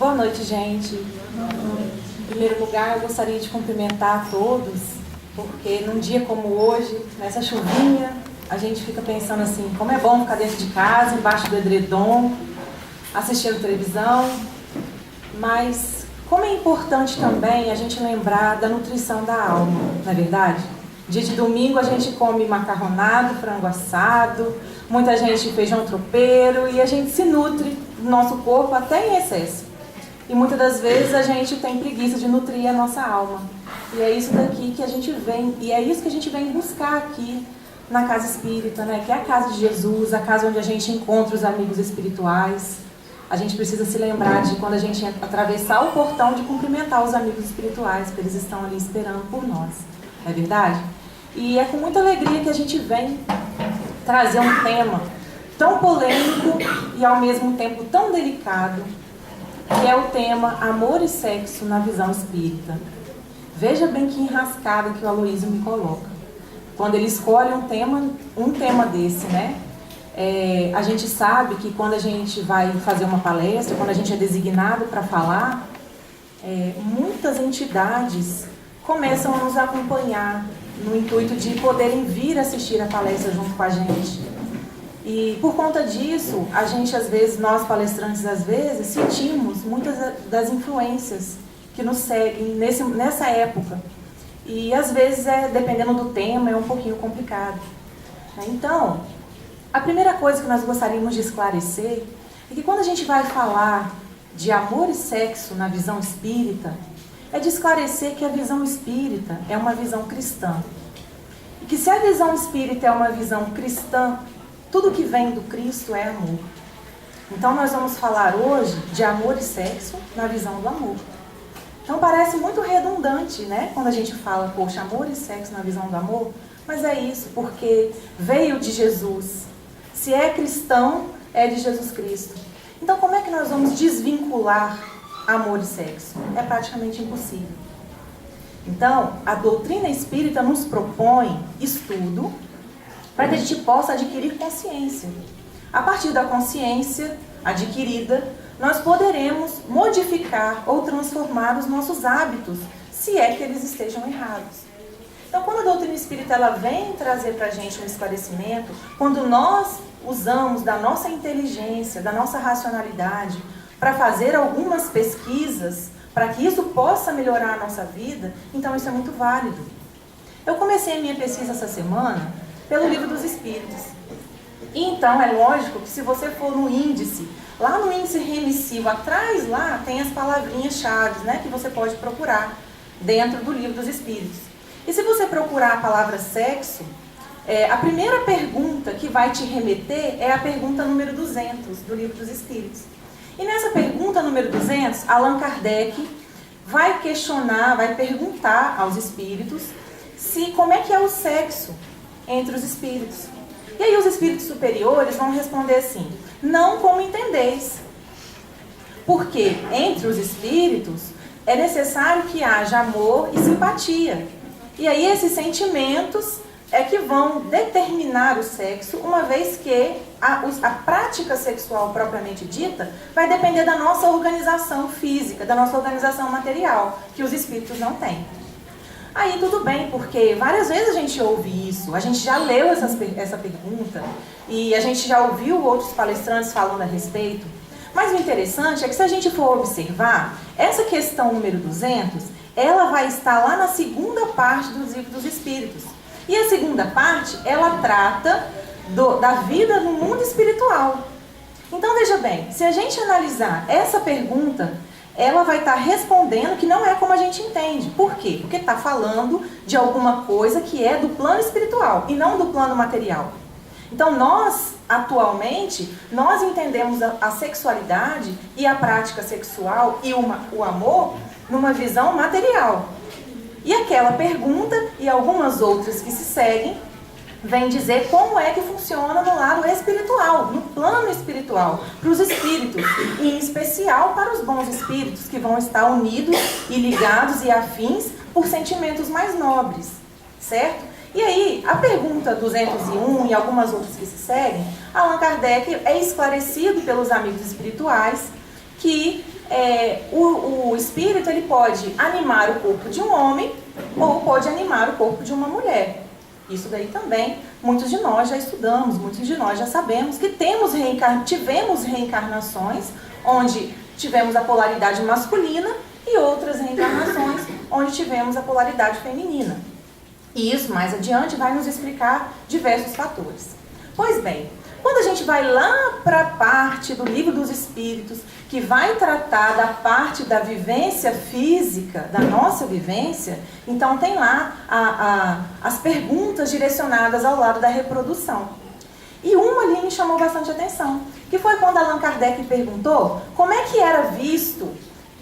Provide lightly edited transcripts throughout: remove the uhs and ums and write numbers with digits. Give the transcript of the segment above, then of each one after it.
Boa noite, gente. Em primeiro lugar, eu gostaria de cumprimentar a todos, porque num dia como hoje, nessa chuvinha, a gente fica pensando assim, como é bom ficar dentro de casa, embaixo do edredom, assistindo televisão, mas como é importante também a gente lembrar da nutrição da alma, não é verdade? Dia de domingo a gente come macarronado, frango assado, muita gente feijão tropeiro e a gente se nutre do nosso corpo até em excesso. E muitas das vezes a gente tem preguiça de nutrir a nossa alma. E é isso daqui que a gente vem, e é isso que a gente vem buscar aqui na Casa Espírita, né? Que é a casa de Jesus, a casa onde a gente encontra os amigos espirituais. A gente precisa se lembrar de quando a gente atravessar o portão de cumprimentar os amigos espirituais, porque eles estão ali esperando por nós. Não é verdade? E é com muita alegria que a gente vem trazer um tema tão polêmico e ao mesmo tempo tão delicado, que é o tema Amor e Sexo na Visão Espírita. Veja bem que enrascada que o Aloísio me coloca. Quando ele escolhe um tema desse, né? A gente sabe que quando a gente vai fazer uma palestra, quando a gente é designado para falar, muitas entidades começam a nos acompanhar no intuito de poderem vir assistir a palestra junto com a gente. E por conta disso, a gente às vezes, nós palestrantes às vezes, sentimos muitas das influências que nos seguem nessa época. E às vezes, dependendo do tema, é um pouquinho complicado. Então, a primeira coisa que nós gostaríamos de esclarecer é que quando a gente vai falar de amor e sexo na visão espírita, é de esclarecer que a visão espírita é uma visão cristã. E que se a visão espírita é uma visão cristã, tudo que vem do Cristo é amor. Então nós vamos falar hoje de amor e sexo na visão do amor. Então parece muito redundante, né? Quando a gente fala, poxa, amor e sexo na visão do amor. Mas é isso, porque veio de Jesus. Se é cristão, é de Jesus Cristo. Então como é que nós vamos desvincular amor e sexo? É praticamente impossível. Então, a doutrina espírita nos propõe estudo para que a gente possa adquirir consciência. A partir da consciência adquirida, nós poderemos modificar ou transformar os nossos hábitos, se é que eles estejam errados. Então, quando a doutrina espírita ela vem trazer para a gente um esclarecimento, quando nós usamos da nossa inteligência, da nossa racionalidade, para fazer algumas pesquisas, para que isso possa melhorar a nossa vida, então isso é muito válido. Eu comecei a minha pesquisa essa semana pelo Livro dos Espíritos. E então é lógico que se você for no índice, lá no índice remissivo, atrás lá tem as palavrinhas-chave, né, que você pode procurar dentro do Livro dos Espíritos. E se você procurar a palavra sexo, a primeira pergunta que vai te remeter é a pergunta número 200 do Livro dos Espíritos. E nessa pergunta número 200, Allan Kardec vai questionar, vai perguntar aos espíritos como é que é o sexo entre os espíritos. E aí os espíritos superiores vão responder assim: não como entendeis. Porque entre os espíritos é necessário que haja amor e simpatia. E aí esses sentimentos é que vão determinar o sexo, uma vez que a prática sexual propriamente dita vai depender da nossa organização física, da nossa organização material, que os espíritos não têm. Aí tudo bem, porque várias vezes a gente ouve isso, a gente já leu essa pergunta e a gente já ouviu outros palestrantes falando a respeito. Mas o interessante é que se a gente for observar, essa questão número 200, ela vai estar lá na segunda parte do Livro dos Espíritos. E a segunda parte, ela trata da vida no mundo espiritual. Então veja bem, se a gente analisar essa pergunta, ela vai estar respondendo que não é como a gente entende. Por quê? Porque está falando de alguma coisa que é do plano espiritual e não do plano material. Então nós, atualmente, nós entendemos a sexualidade e a prática sexual e o amor numa visão material. E aquela pergunta e algumas outras que se seguem vem dizer como é que funciona no lado espiritual, no plano espiritual, para os espíritos, e em especial para os bons espíritos, que vão estar unidos e ligados e afins por sentimentos mais nobres, certo? E aí, a pergunta 201 e algumas outras que se seguem, Allan Kardec é esclarecido pelos amigos espirituais que o espírito ele pode animar o corpo de um homem ou pode animar o corpo de uma mulher. Isso daí também, muitos de nós já estudamos, muitos de nós já sabemos que tivemos reencarnações onde tivemos a polaridade masculina e outras reencarnações onde tivemos a polaridade feminina. E isso, mais adiante, vai nos explicar diversos fatores. Pois bem, quando a gente vai lá para a parte do Livro dos Espíritos, que vai tratar da parte da vivência física, da nossa vivência, então tem lá as perguntas direcionadas ao lado da reprodução. E uma ali me chamou bastante atenção, que foi quando Allan Kardec perguntou como é que era visto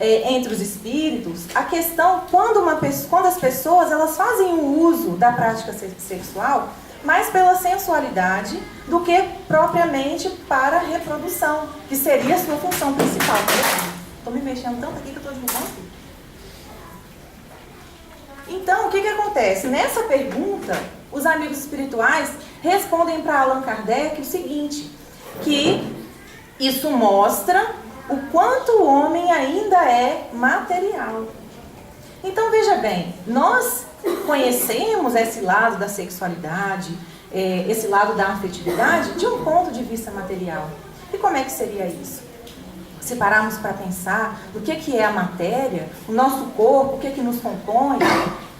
entre os espíritos a questão quando as pessoas elas fazem o uso da prática sexual mais pela sensualidade do que propriamente para a reprodução, que seria a sua função principal. Estou me mexendo tanto aqui que eu estou divulgando tudo. Então, o que acontece? Nessa pergunta, os amigos espirituais respondem para Allan Kardec o seguinte, que isso mostra o quanto o homem ainda é material. Então, veja bem, nós conhecemos esse lado da sexualidade, esse lado da afetividade, de um ponto de vista material. E como é que seria isso? Se pararmos para pensar no que é a matéria, o nosso corpo, o que nos compõe,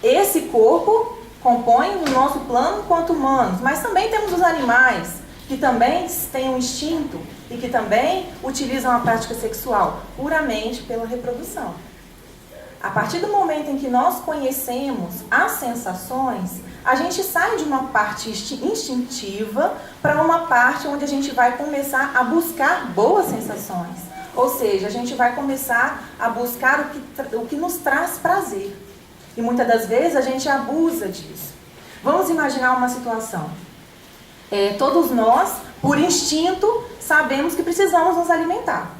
esse corpo compõe o nosso plano enquanto humanos, mas também temos os animais, que também têm um instinto e que também utilizam a prática sexual puramente pela reprodução. A partir do momento em que nós conhecemos as sensações, a gente sai de uma parte instintiva para uma parte onde a gente vai começar a buscar boas sensações. Ou seja, a gente vai começar a buscar o que nos traz prazer. E muitas das vezes a gente abusa disso. Vamos imaginar uma situação. Todos nós, por instinto, sabemos que precisamos nos alimentar.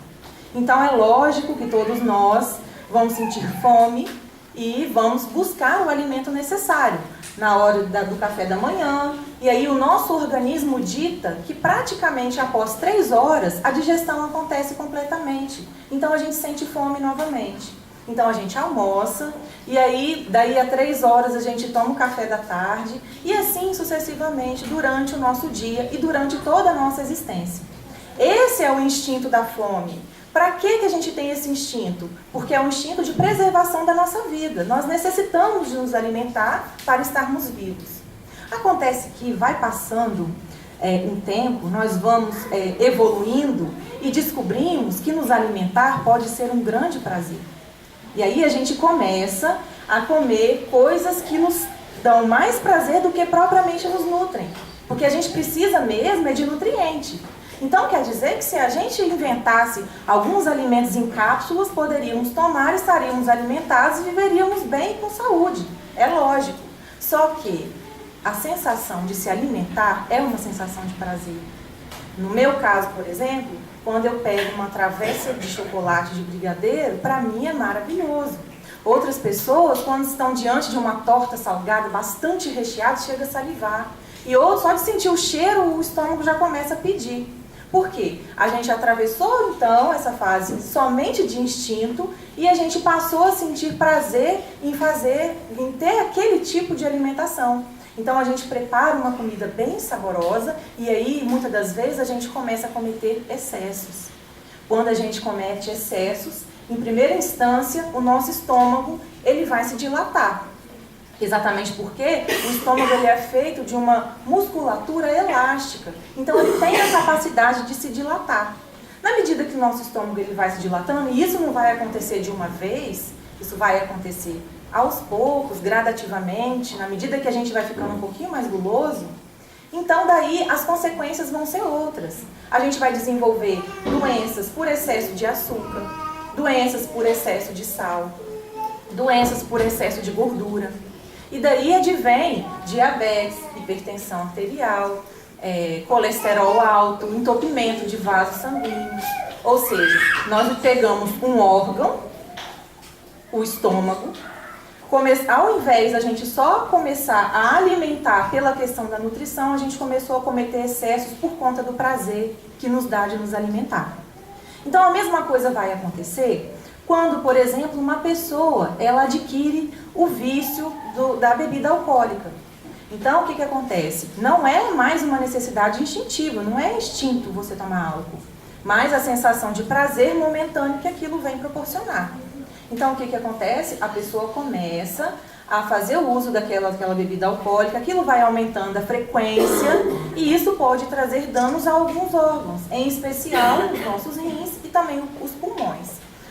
Então é lógico que todos nós vamos sentir fome e vamos buscar o alimento necessário na hora do café da manhã. E aí o nosso organismo dita que praticamente após 3 horas a digestão acontece completamente. Então a gente sente fome novamente. Então a gente almoça e aí daí a 3 horas a gente toma o café da tarde e assim sucessivamente durante o nosso dia e durante toda a nossa existência. Esse é o instinto da fome. Para que a gente tem esse instinto? Porque é um instinto de preservação da nossa vida. Nós necessitamos de nos alimentar para estarmos vivos. Acontece que vai passando um tempo, nós vamos evoluindo e descobrimos que nos alimentar pode ser um grande prazer. E aí a gente começa a comer coisas que nos dão mais prazer do que propriamente nos nutrem. Porque a gente precisa mesmo de nutriente. Então quer dizer que se a gente inventasse alguns alimentos em cápsulas, poderíamos tomar, estaríamos alimentados e viveríamos bem com saúde. É lógico. Só que a sensação de se alimentar é uma sensação de prazer. No meu caso, por exemplo, quando eu pego uma travessa de chocolate de brigadeiro, para mim é maravilhoso. Outras pessoas, quando estão diante de uma torta salgada bastante recheada, chega a salivar. E outros, só de sentir o cheiro, o estômago já começa a pedir. Por quê? A gente atravessou, então, essa fase somente de instinto e a gente passou a sentir prazer em ter aquele tipo de alimentação. Então, a gente prepara uma comida bem saborosa e aí, muitas das vezes, a gente começa a cometer excessos. Quando a gente comete excessos, em primeira instância, o nosso estômago ele vai se dilatar. Exatamente porque o estômago ele é feito de uma musculatura elástica. Então, ele tem a capacidade de se dilatar. Na medida que o nosso estômago ele vai se dilatando, e isso não vai acontecer de uma vez, isso vai acontecer aos poucos, gradativamente, na medida que a gente vai ficando um pouquinho mais guloso, então daí as consequências vão ser outras. A gente vai desenvolver doenças por excesso de açúcar, doenças por excesso de sal, doenças por excesso de gordura. E daí advém diabetes, hipertensão arterial, colesterol alto, entupimento de vasos sanguíneos. Ou seja, nós pegamos um órgão, o estômago, ao invés da gente só começar a alimentar pela questão da nutrição, a gente começou a cometer excessos por conta do prazer que nos dá de nos alimentar. Então a mesma coisa vai acontecer Quando, por exemplo, uma pessoa ela adquire o vício da bebida alcoólica. Então, o que acontece? Não é mais uma necessidade instintiva, não é instinto você tomar álcool, mas a sensação de prazer momentâneo que aquilo vem proporcionar. Então, o que acontece? A pessoa começa a fazer o uso daquela bebida alcoólica, aquilo vai aumentando a frequência e isso pode trazer danos a alguns órgãos, em especial os nossos rins e também os pulmões.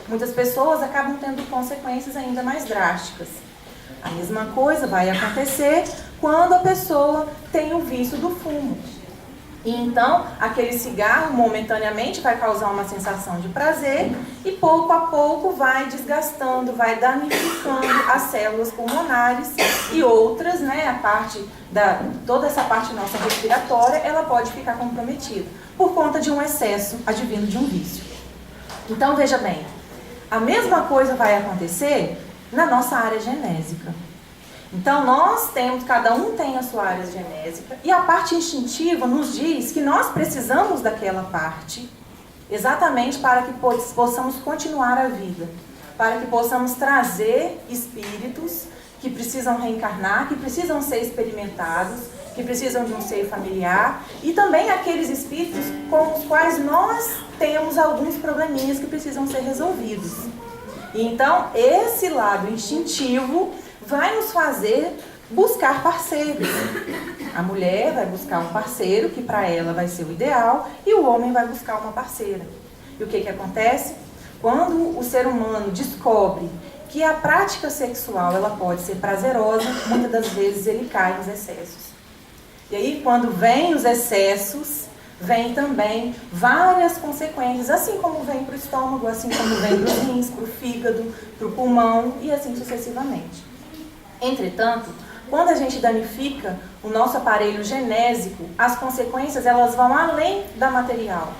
Muitas pessoas acabam tendo consequências ainda mais drásticas. A mesma coisa vai acontecer quando a pessoa tem o vício do fumo. E então, aquele cigarro momentaneamente vai causar uma sensação de prazer e pouco a pouco vai desgastando, vai danificando as células pulmonares e outras, né, toda essa parte nossa respiratória, ela pode ficar comprometida por conta de um excesso advindo de um vício. Então, veja bem, a mesma coisa vai acontecer na nossa área genésica. Então, cada um tem a sua área genésica e a parte instintiva nos diz que nós precisamos daquela parte exatamente para que possamos continuar a vida, para que possamos trazer espíritos que precisam reencarnar, que precisam ser experimentados, que precisam de um seio familiar e também aqueles espíritos com os quais nós temos alguns probleminhas que precisam ser resolvidos. E então, esse lado instintivo vai nos fazer buscar parceiros. A mulher vai buscar um parceiro, que para ela vai ser o ideal, e o homem vai buscar uma parceira. E o que acontece? Quando o ser humano descobre que a prática sexual ela pode ser prazerosa, muitas das vezes ele cai nos excessos. E aí, quando vem os excessos, vem também várias consequências, assim como vem para o estômago, assim como vem para os rins, para o fígado, para o pulmão e assim sucessivamente. Entretanto, quando a gente danifica o nosso aparelho genésico, as consequências elas vão além da material.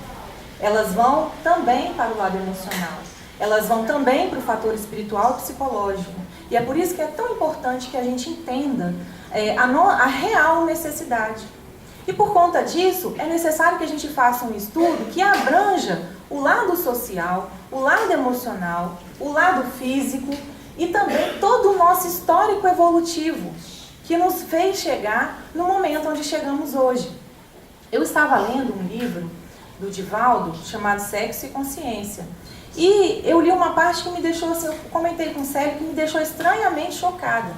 Elas vão também para o lado emocional. Elas vão também para o fator espiritual e psicológico. E é por isso que é tão importante que a gente entenda a real necessidade. E por conta disso, é necessário que a gente faça um estudo que abranja o lado social, o lado emocional, o lado físico e também todo o nosso histórico evolutivo que nos fez chegar no momento onde chegamos hoje. Eu estava lendo um livro do Divaldo chamado Sexo e Consciência. E eu li uma parte que me deixou, assim, eu comentei com o Célio, que me deixou estranhamente chocada.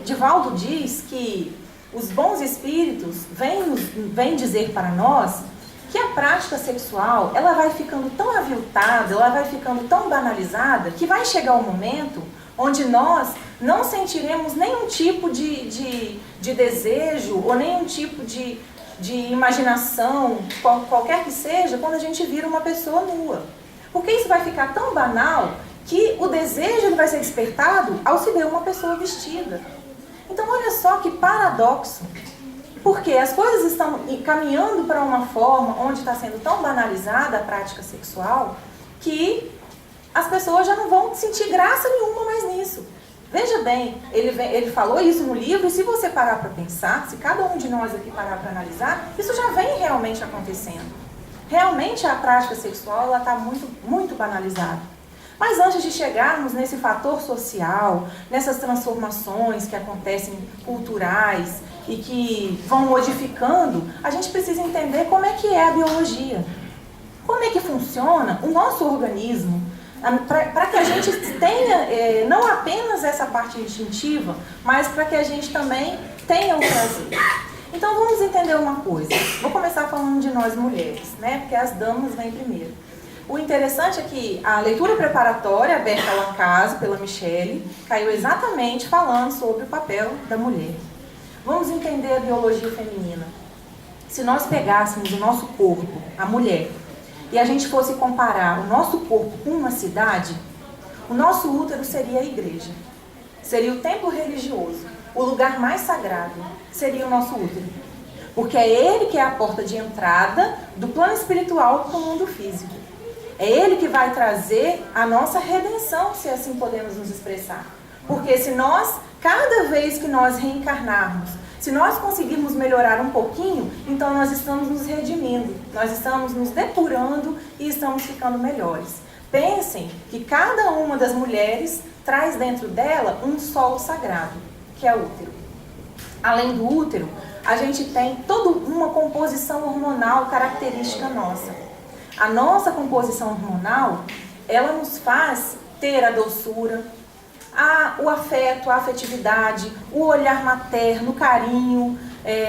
Divaldo diz que os bons espíritos vêm dizer para nós que a prática sexual ela vai ficando tão aviltada, ela vai ficando tão banalizada, que vai chegar um momento onde nós não sentiremos nenhum tipo de desejo ou nenhum tipo de imaginação, qualquer que seja, quando a gente vira uma pessoa nua. Porque isso vai ficar tão banal que o desejo ele vai ser despertado ao se ver uma pessoa vestida. Então, olha só que paradoxo. Porque as coisas estão caminhando para uma forma onde está sendo tão banalizada a prática sexual que as pessoas já não vão sentir graça nenhuma mais nisso. Veja bem, ele falou isso no livro e se você parar para pensar, se cada um de nós aqui parar para analisar, isso já vem realmente acontecendo. Realmente a prática sexual está muito, muito banalizada. Mas antes de chegarmos nesse fator social, nessas transformações que acontecem culturais e que vão modificando, a gente precisa entender como é que é a biologia. Como é que funciona o nosso organismo, para que a gente tenha não apenas essa parte instintiva, mas para que a gente também tenha o prazer. Então vamos entender uma coisa. Vou começar falando de nós mulheres, né? Porque as damas vêm primeiro. O interessante é que a leitura preparatória, aberta ao acaso pela Michele, caiu exatamente falando sobre o papel da mulher. Vamos entender a biologia feminina. Se nós pegássemos o nosso corpo, a mulher, e a gente fosse comparar o nosso corpo com uma cidade, o nosso útero seria a igreja. Seria o templo religioso. O lugar mais sagrado seria o nosso útero. Porque é ele que é a porta de entrada do plano espiritual para o mundo físico. É ele que vai trazer a nossa redenção, se assim podemos nos expressar. Porque se nós, cada vez que nós reencarnarmos, se nós conseguirmos melhorar um pouquinho, então nós estamos nos redimindo, nós estamos nos depurando e estamos ficando melhores. Pensem que cada uma das mulheres traz dentro dela um solo sagrado, que é o útero. Além do útero, a gente tem toda uma composição hormonal característica nossa. A nossa composição hormonal, ela nos faz ter a doçura, o afeto, a afetividade, o olhar materno, o carinho,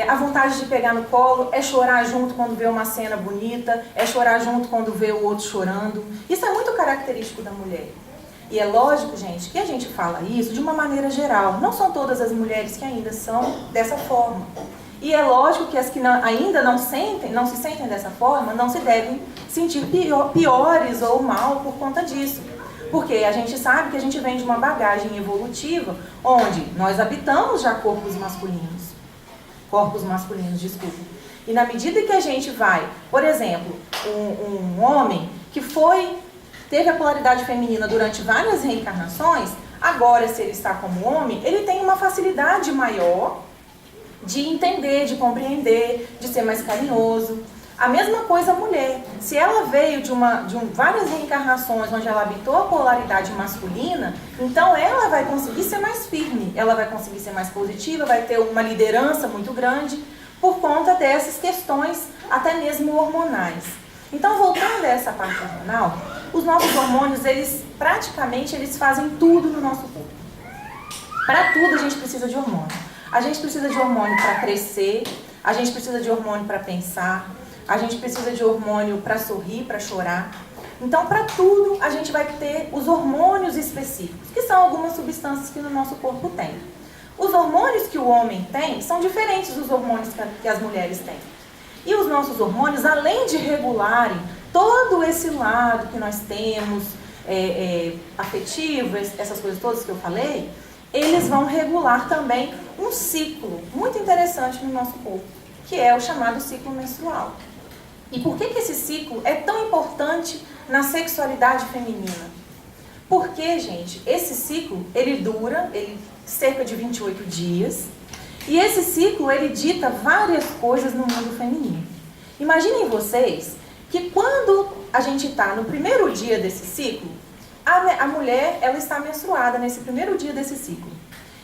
a vontade de pegar no colo, é chorar junto quando vê uma cena bonita, é chorar junto quando vê o outro chorando. Isso é muito característico da mulher. E é lógico, gente, que a gente fala isso de uma maneira geral. Não são todas as mulheres que ainda são dessa forma. E é lógico que as que ainda não se sentem dessa forma, não se devem sentir piores ou mal por conta disso. Porque a gente sabe que a gente vem de uma bagagem evolutiva onde nós habitamos já corpos masculinos, desculpa. E na medida que a gente vai, por exemplo, um homem que teve a polaridade feminina durante várias reencarnações, agora se ele está como homem, ele tem uma facilidade maior de entender, de compreender, de ser mais carinhoso. A mesma coisa a mulher. Se ela veio de várias reencarnações onde ela habitou a polaridade masculina, então ela vai conseguir ser mais firme, ela vai conseguir ser mais positiva, vai ter uma liderança muito grande por conta dessas questões até mesmo hormonais. Então, voltando a essa parte hormonal, os nossos hormônios, eles fazem tudo no nosso corpo. Para tudo a gente precisa de hormônio. A gente precisa de hormônio para crescer, a gente precisa de hormônio para pensar, a gente precisa de hormônio para sorrir, para chorar. Então, para tudo, a gente vai ter os hormônios específicos, que são algumas substâncias que no nosso corpo tem. Os hormônios que o homem tem são diferentes dos hormônios que as mulheres têm. E os nossos hormônios, além de regularem todo esse lado que nós temos, afetivo, essas coisas todas que eu falei, eles vão regular também um ciclo muito interessante no nosso corpo, que é o chamado ciclo menstrual. E por que esse ciclo é tão importante na sexualidade feminina? Porque, gente, esse ciclo, ele dura cerca de 28 dias, e esse ciclo, ele dita várias coisas no mundo feminino. Imaginem vocês que quando a gente está no primeiro dia desse ciclo, a mulher, ela está menstruada nesse primeiro dia desse ciclo.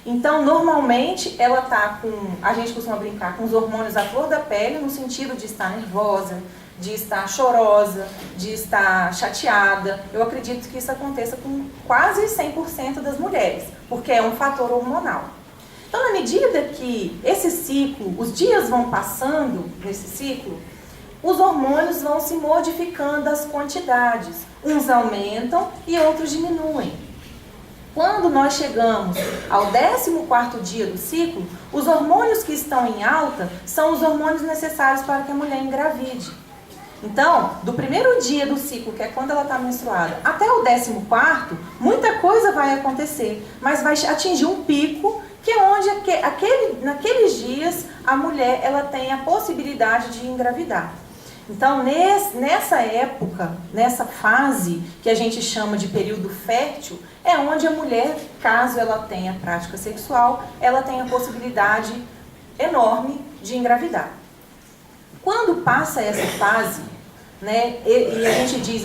Então, normalmente, ela está a gente costuma brincar com os hormônios à flor da pele, no sentido de estar nervosa, de estar chorosa, de estar chateada. Eu acredito que isso aconteça com quase 100% das mulheres, porque é um fator hormonal. Então, na medida que esse ciclo, os dias vão passando nesse ciclo, os hormônios vão se modificando as quantidades. Uns aumentam e outros diminuem. Quando nós chegamos ao 14º dia do ciclo, os hormônios que estão em alta são os hormônios necessários para que a mulher engravide. Então, do primeiro dia do ciclo, que é quando ela está menstruada, até o 14º, muita coisa vai acontecer, mas vai atingir um pico, que é onde naqueles dias a mulher ela tem a possibilidade de engravidar. Então, nessa época, nessa fase que a gente chama de período fértil, é onde a mulher, caso ela tenha prática sexual, ela tem a possibilidade enorme de engravidar. Quando passa essa fase, né, e a gente diz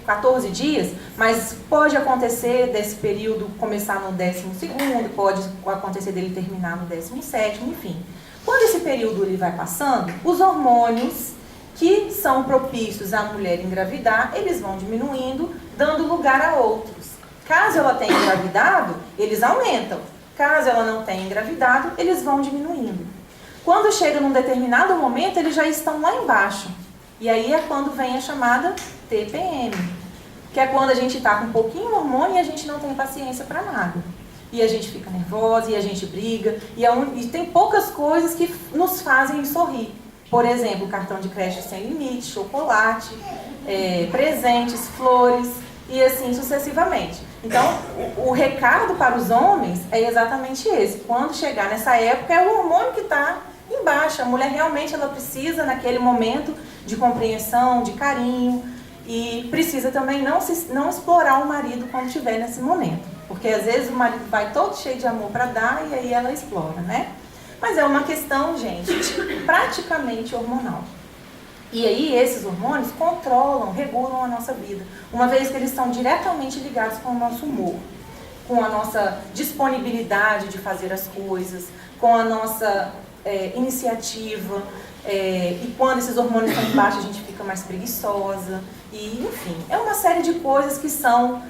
14 dias, mas pode acontecer desse período começar no 12º, pode acontecer dele terminar no 17º, enfim. Quando esse período ele vai passando, os hormônios que são propícios à mulher engravidar, eles vão diminuindo, dando lugar a outros. Caso ela tenha engravidado, eles aumentam. Caso ela não tenha engravidado, eles vão diminuindo. Quando chega num determinado momento, eles já estão lá embaixo. E aí é quando vem a chamada TPM, que é quando a gente está com um pouquinho de hormônio e a gente não tem paciência para nada. E a gente fica nervosa, e a gente briga, e tem poucas coisas que nos fazem sorrir. Por exemplo, cartão de crédito sem limite, chocolate, presentes, flores e assim sucessivamente. Então, o recado para os homens é exatamente esse. Quando chegar nessa época, é o hormônio que está embaixo. A mulher realmente ela precisa, naquele momento, de compreensão, de carinho. E precisa também não explorar o marido quando estiver nesse momento. Porque às vezes o marido vai todo cheio de amor para dar e aí ela explora, né? Mas é uma questão, gente, praticamente hormonal. E aí esses hormônios controlam, regulam a nossa vida, uma vez que eles estão diretamente ligados com o nosso humor, com a nossa disponibilidade de fazer as coisas, com a nossa iniciativa, e quando esses hormônios estão em baixa a gente fica mais preguiçosa, e enfim, é uma série de coisas que são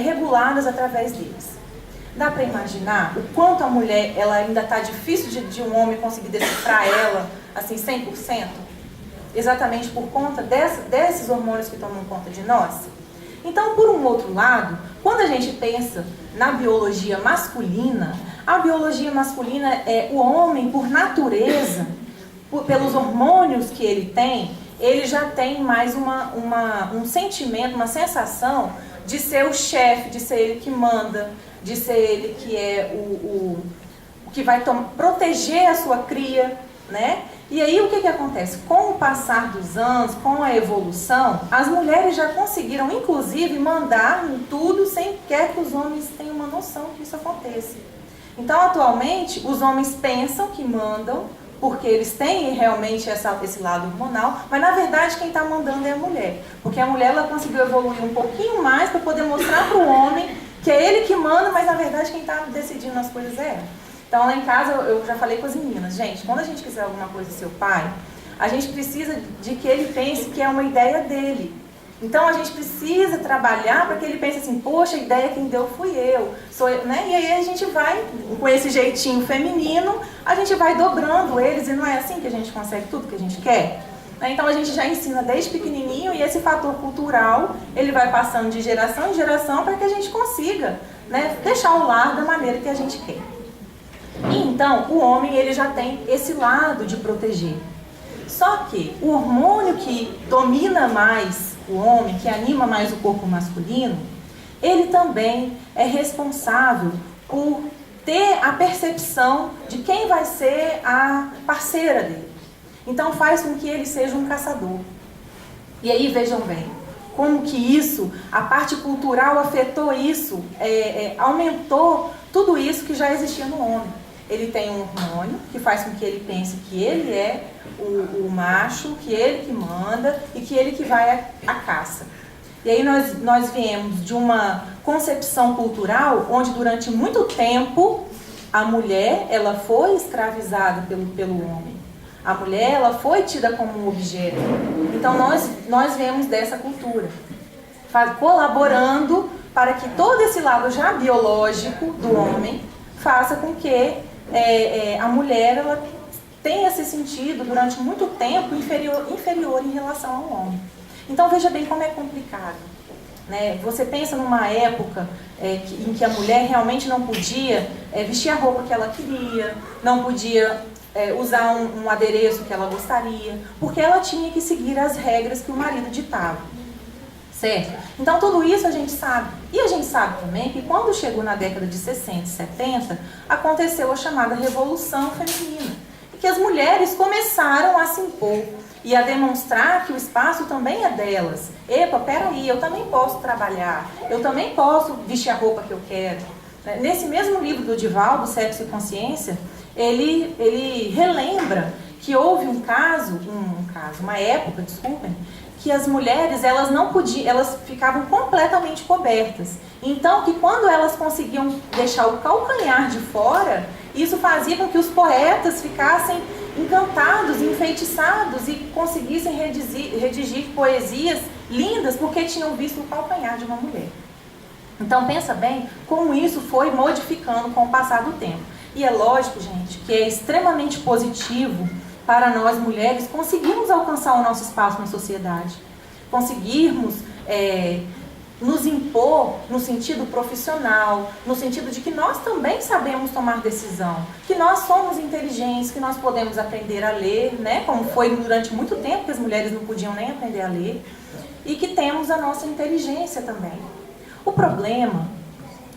reguladas através deles. Dá para imaginar o quanto a mulher ela ainda está difícil de um homem conseguir decifrar ela assim 100%? Exatamente por conta desses hormônios que tomam conta de nós? Então, por um outro lado, quando a gente pensa na biologia masculina, a biologia masculina é o homem, por natureza, pelos hormônios que ele tem, ele já tem mais um sentimento, uma sensação de ser o chefe, de ser ele que manda, de ser ele que é o que vai proteger a sua cria, né? E aí o que acontece? Com o passar dos anos, com a evolução, as mulheres já conseguiram, inclusive, mandar em tudo sem quer que os homens tenham uma noção que isso aconteça. Então, atualmente, os homens pensam que mandam, porque eles têm realmente esse lado hormonal, mas na verdade quem está mandando é a mulher. Porque a mulher ela conseguiu evoluir um pouquinho mais para poder mostrar para o homem que é ele que manda, mas na verdade quem está decidindo as coisas é ela. Então lá em casa eu já falei com as meninas, gente, quando a gente quiser alguma coisa do seu pai, a gente precisa de que ele pense que é uma ideia dele. Então a gente precisa trabalhar para que ele pense assim, poxa, a ideia quem deu fui eu, sou eu, né? E aí a gente vai, com esse jeitinho feminino, a gente vai dobrando eles e não é assim que a gente consegue tudo que a gente quer? Então a gente já ensina desde pequenininho e esse fator cultural, ele vai passando de geração em geração para que a gente consiga, né, deixar o lar da maneira que a gente quer. E então o homem ele já tem esse lado de proteger. Só que o hormônio que domina mais o homem, que anima mais o corpo masculino, ele também é responsável por ter a percepção de quem vai ser a parceira dele. Então faz com que ele seja um caçador. E aí vejam bem, como que isso, a parte cultural afetou isso, aumentou tudo isso que já existia no homem. Ele tem um hormônio que faz com que ele pense que ele é o macho, que ele que manda e que ele que vai à caça. E aí nós viemos de uma concepção cultural onde durante muito tempo a mulher ela foi escravizada pelo homem. A mulher ela foi tida como um objeto. Então nós viemos dessa cultura, colaborando para que todo esse lado já biológico do homem faça com que a mulher ela tenha esse sentido durante muito tempo inferior em relação ao homem. Então veja bem como é complicado, né? Você pensa numa época em que a mulher realmente não podia vestir a roupa que ela queria, não podia usar um adereço que ela gostaria, porque ela tinha que seguir as regras que o marido ditava. Certo? Então tudo isso a gente sabe. E a gente sabe também que quando chegou na década de 60 e 70, aconteceu a chamada Revolução Feminina. E que as mulheres começaram a se impor e a demonstrar que o espaço também é delas. Epa, peraí, eu também posso trabalhar, eu também posso vestir a roupa que eu quero. Nesse mesmo livro do Divaldo, Sexo e Consciência, ele relembra que houve uma época, desculpem, que as mulheres elas não podiam, elas ficavam completamente cobertas. Então, que quando elas conseguiam deixar o calcanhar de fora, isso fazia com que os poetas ficassem encantados, enfeitiçados e conseguissem redigir poesias lindas porque tinham visto o calcanhar de uma mulher. Então, pensa bem como isso foi modificando com o passar do tempo. E é lógico, gente, que é extremamente positivo para nós mulheres conseguirmos alcançar o nosso espaço na sociedade, conseguirmos nos impor no sentido profissional, no sentido de que nós também sabemos tomar decisão, que nós somos inteligentes, que nós podemos aprender a ler, né? Como foi durante muito tempo que as mulheres não podiam nem aprender a ler, e que temos a nossa inteligência também. O problema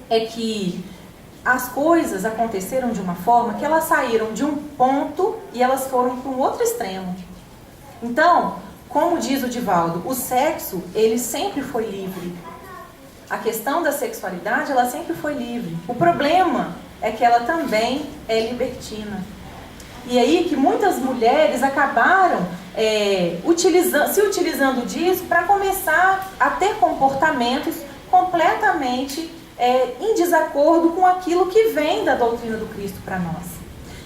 é que as coisas aconteceram de uma forma que elas saíram de um ponto e elas foram para um outro extremo. Então, como diz o Divaldo, o sexo, ele sempre foi livre. A questão da sexualidade, ela sempre foi livre. O problema é que ela também é libertina. E aí que muitas mulheres acabaram se utilizando disso para começar a ter comportamentos completamente em desacordo com aquilo que vem da doutrina do Cristo para nós.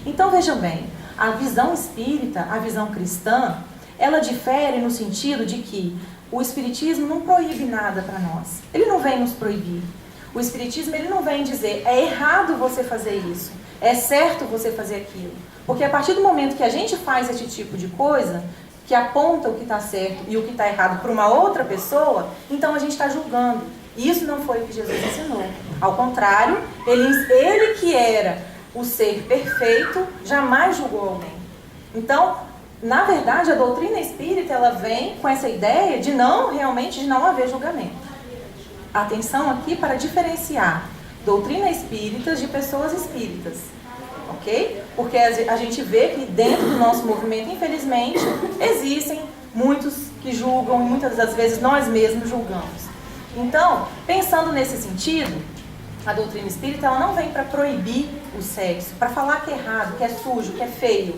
Então vejam bem, a visão espírita, a visão cristã, ela difere no sentido de que o Espiritismo não proíbe nada para nós. Ele não vem nos proibir. O Espiritismo ele não vem dizer, é errado você fazer isso, é certo você fazer aquilo. Porque a partir do momento que a gente faz esse tipo de coisa, que aponta o que está certo e o que está errado para uma outra pessoa, então a gente está julgando. E isso não foi o que Jesus ensinou. Ao contrário, ele que era o ser perfeito, jamais julgou alguém. Então, na verdade, a doutrina espírita, ela vem com essa ideia de não haver julgamento. Atenção aqui para diferenciar doutrina espírita de pessoas espíritas. Ok? Porque a gente vê que dentro do nosso movimento, infelizmente, existem muitos que julgam e muitas das vezes nós mesmos julgamos. Então, pensando nesse sentido, a doutrina espírita ela não vem para proibir o sexo, para falar que é errado, que é sujo, que é feio.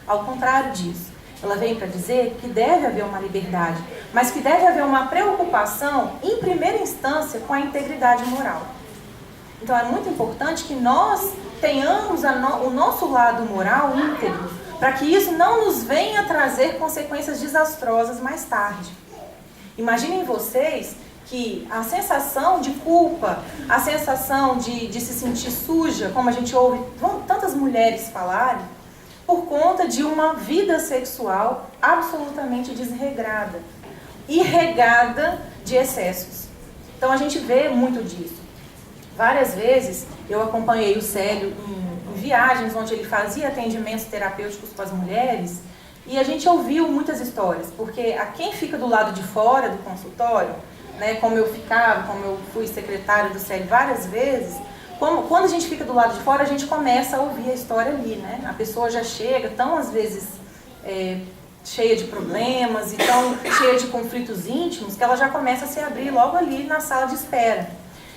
Ao contrário disso, ela vem para dizer que deve haver uma liberdade, mas que deve haver uma preocupação, em primeira instância, com a integridade moral. Então, é muito importante que nós tenhamos o nosso lado moral íntegro, para que isso não nos venha trazer consequências desastrosas mais tarde. Imaginem vocês que a sensação de culpa, a sensação de se sentir suja, como a gente ouve tantas mulheres falarem, por conta de uma vida sexual absolutamente desregrada e regada de excessos. Então a gente vê muito disso. Várias vezes eu acompanhei o Célio em viagens onde ele fazia atendimentos terapêuticos com as mulheres e a gente ouviu muitas histórias, porque a quem fica do lado de fora do consultório, né, como eu fui secretária do Célio várias vezes, quando a gente fica do lado de fora, a gente começa a ouvir a história ali, né? A pessoa já chega tão, às vezes, cheia de problemas e tão cheia de conflitos íntimos, que ela já começa a se abrir logo ali na sala de espera.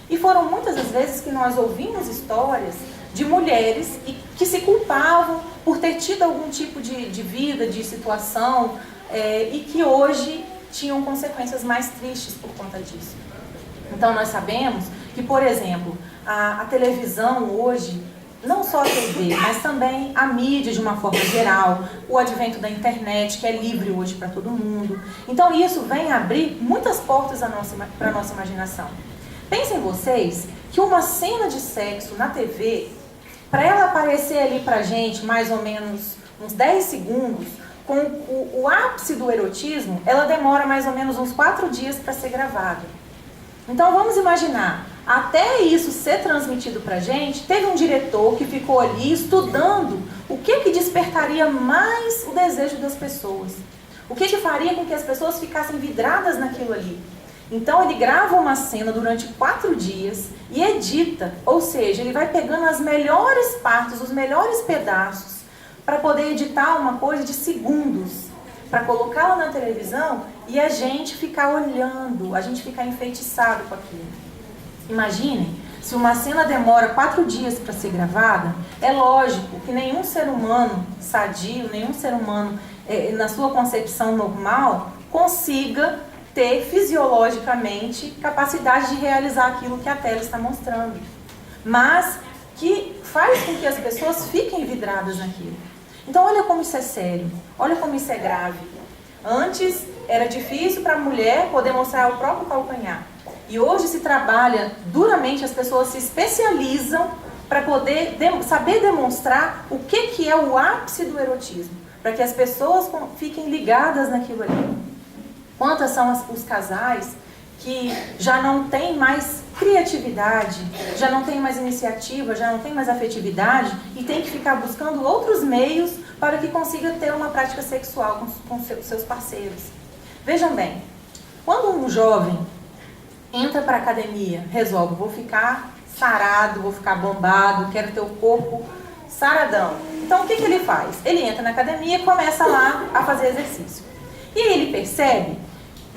E foram muitas as vezes que nós ouvimos histórias de mulheres que se culpavam por ter tido algum tipo de vida, de situação, e que hoje tinham consequências mais tristes por conta disso. Então nós sabemos que, por exemplo, a televisão hoje, não só a TV, mas também a mídia de uma forma geral, o advento da internet, que é livre hoje para todo mundo. Então isso vem abrir muitas portas para a nossa imaginação. Pensem vocês que uma cena de sexo na TV, para ela aparecer ali pra gente mais ou menos uns 10 segundos, com o ápice do erotismo, ela demora mais ou menos uns 4 dias para ser gravada. Então vamos imaginar, até isso ser transmitido pra gente, teve um diretor que ficou ali estudando o que despertaria mais o desejo das pessoas. O que faria com que as pessoas ficassem vidradas naquilo ali. Então ele grava uma cena durante 4 dias e edita, ou seja, ele vai pegando as melhores partes, os melhores pedaços, para poder editar uma coisa de segundos, para colocá-la na televisão e a gente ficar olhando, a gente ficar enfeitiçado com aquilo. Imaginem, se uma cena demora 4 dias para ser gravada, é lógico que nenhum ser humano sadio, nenhum ser humano na sua concepção normal, consiga ter fisiologicamente capacidade de realizar aquilo que a tela está mostrando. Mas que faz com que as pessoas fiquem vidradas naquilo. Então olha como isso é sério, olha como isso é grave. Antes era difícil para a mulher poder mostrar o próprio calcanhar. E hoje se trabalha duramente, as pessoas se especializam para poder saber demonstrar o que é o ápice do erotismo. Para que as pessoas fiquem ligadas naquilo ali. Quantas são os casais que já não têm mais criatividade, já não têm mais iniciativa, já não têm mais afetividade e tem que ficar buscando outros meios para que consiga ter uma prática sexual com seus parceiros. Vejam bem, quando um jovem entra para a academia, resolve, vou ficar sarado, vou ficar bombado, quero ter o corpo saradão. Então o que ele faz? Ele entra na academia e começa lá a fazer exercício. E aí ele percebe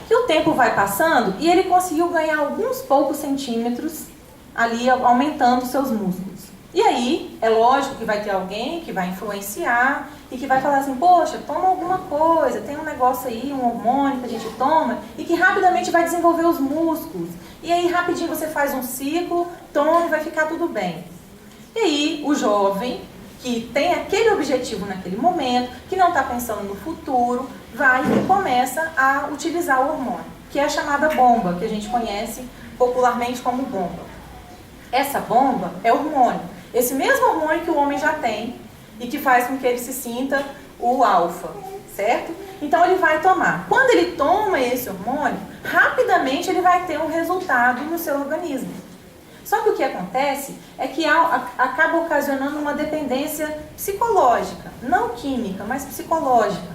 que o tempo vai passando e ele conseguiu ganhar alguns poucos centímetros ali, aumentando seus músculos. E aí, é lógico que vai ter alguém que vai influenciar e que vai falar assim, poxa, toma alguma coisa, tem um negócio aí, um hormônio que a gente toma e que rapidamente vai desenvolver os músculos. E aí, rapidinho você faz um ciclo, toma e vai ficar tudo bem. E aí, o jovem que tem aquele objetivo naquele momento, que não está pensando no futuro, vai e começa a utilizar o hormônio, que é a chamada bomba, que a gente conhece popularmente como bomba. Essa bomba é hormônio. Esse mesmo hormônio que o homem já tem e que faz com que ele se sinta o alfa, certo? Então ele vai tomar. Quando ele toma esse hormônio, rapidamente ele vai ter um resultado no seu organismo. Só que o que acontece é que acaba ocasionando uma dependência psicológica, não química, mas psicológica.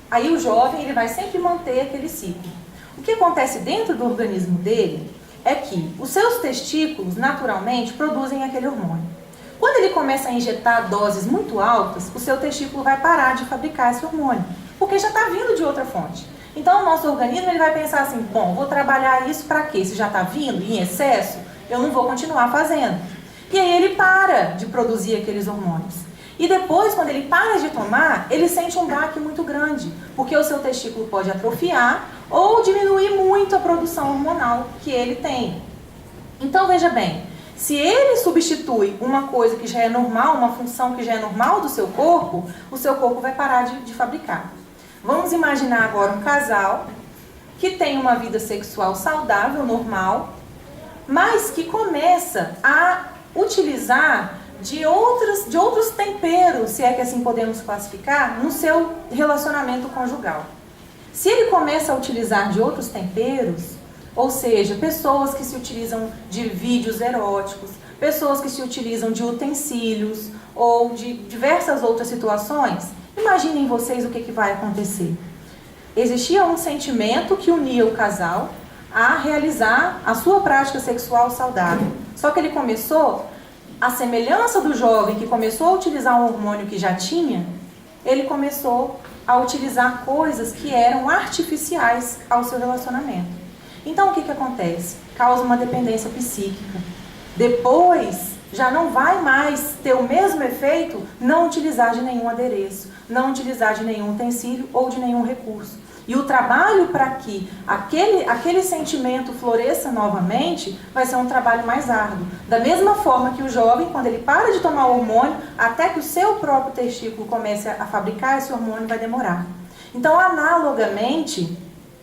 Aí o jovem ele vai sempre manter aquele ciclo. O que acontece dentro do organismo dele é que os seus testículos naturalmente produzem aquele hormônio. Quando ele começa a injetar doses muito altas, o seu testículo vai parar de fabricar esse hormônio, porque já está vindo de outra fonte. Então o nosso organismo ele vai pensar assim, bom, vou trabalhar isso para quê? Se já está vindo em excesso, eu não vou continuar fazendo. E aí ele para de produzir aqueles hormônios. E depois, quando ele para de tomar, ele sente um baque muito grande, porque o seu testículo pode atrofiar ou diminuir muito a produção hormonal que ele tem. Então veja bem, se ele substitui uma coisa que já é normal, uma função que já é normal do seu corpo, o seu corpo vai parar de fabricar. Vamos imaginar agora um casal que tem uma vida sexual saudável, normal, mas que começa a utilizar de outros temperos, se é que assim podemos classificar, no seu relacionamento conjugal. Se ele começa a utilizar de outros temperos, ou seja, pessoas que se utilizam de vídeos eróticos, pessoas que se utilizam de utensílios ou de diversas outras situações, imaginem vocês o que vai acontecer. Existia um sentimento que unia o casal a realizar a sua prática sexual saudável. Só que ele começou, a semelhança do jovem que começou a utilizar um hormônio que já tinha, ele começou a utilizar coisas que eram artificiais ao seu relacionamento. Então o que acontece? Causa uma dependência psíquica. Depois, já não vai mais ter o mesmo efeito não utilizar de nenhum adereço, não utilizar de nenhum utensílio ou de nenhum recurso. E o trabalho para que aquele sentimento floresça novamente vai ser um trabalho mais árduo. Da mesma forma que o jovem, quando ele para de tomar o hormônio, até que o seu próprio testículo comece a fabricar esse hormônio, vai demorar. Então, analogamente,